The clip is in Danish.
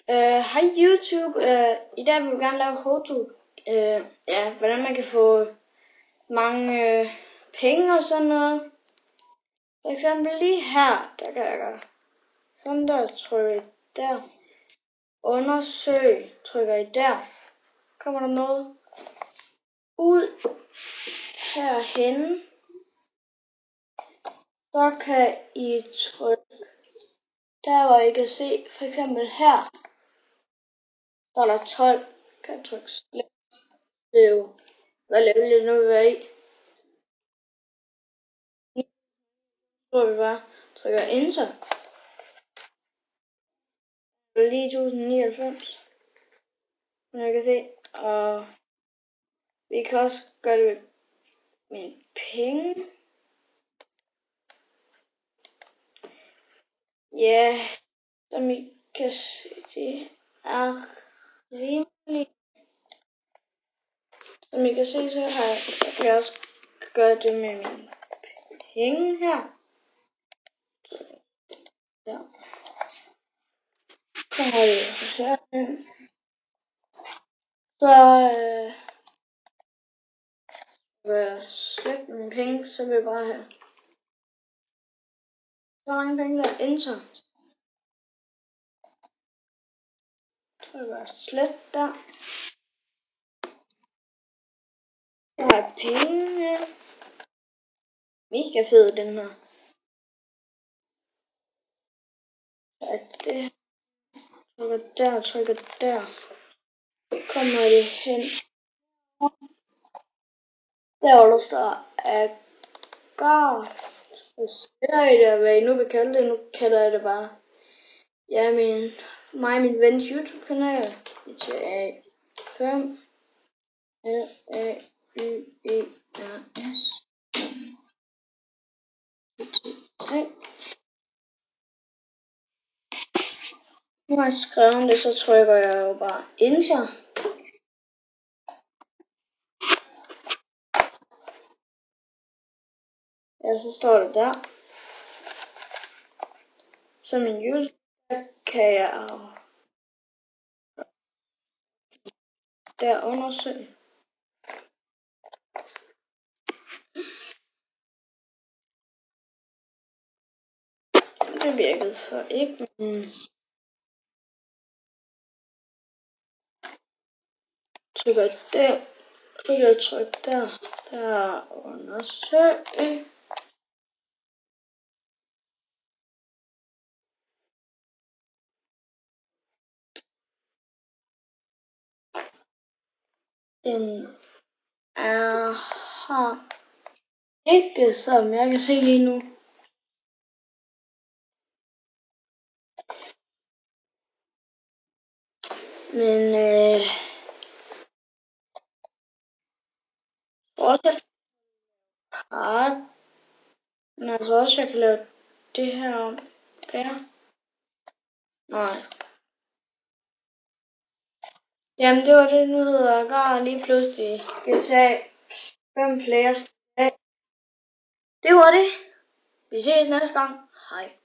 Hej YouTube. I dag vil vi gerne lave how-to. Hvordan man kan få mange penge og sådan noget. For eksempel lige her, der kan jeg gøre sådan der, trykker I der. Undersøg, trykker I der. Kommer der noget ud herhen. Så kan I trykke der, hvor I kan se, for eksempel her. Der er der 12. Kan jeg trykke slet. Det er jo, hvad level det nu vil være i. Så vi bare trykker enter. Det er lige 1099. Som jeg kan se. Og vi kan også gøre det med en penge. Ja, som I kan se, det er rimelig. Som I kan se, så kan jeg også gøre det med mine penge her. Ja. Så har jeg herhen. Så vil jeg slette mine penge, så vil jeg bare have så mange penge der, enter. Så vil jeg slet der. Så har jeg penge. Mega fed den her. Så er det. Trykker der. Kommer det hen. Der hvor der står agar. Så sætter I det, hvad I nu vil kalde det. Nu kalder jeg det bare. Ja, min vens YouTube kanal. GTA 5 LAYERS. Nu har jeg skrevet det, så trykker jeg jo bare enter. Ja, så står det der. Så min YouTube kan jeg der undersøge. Det virkede så ikke. Trykker der. Tryk der. Der undersøg. Den har ikke, som jeg kan se lige nu. Men også men altså også jeg kan lave det her om der. Nej. Jamen det var det, nu hedder Agar lige pludselig GTA 5 players. Det var det. Vi ses næste gang. Hej.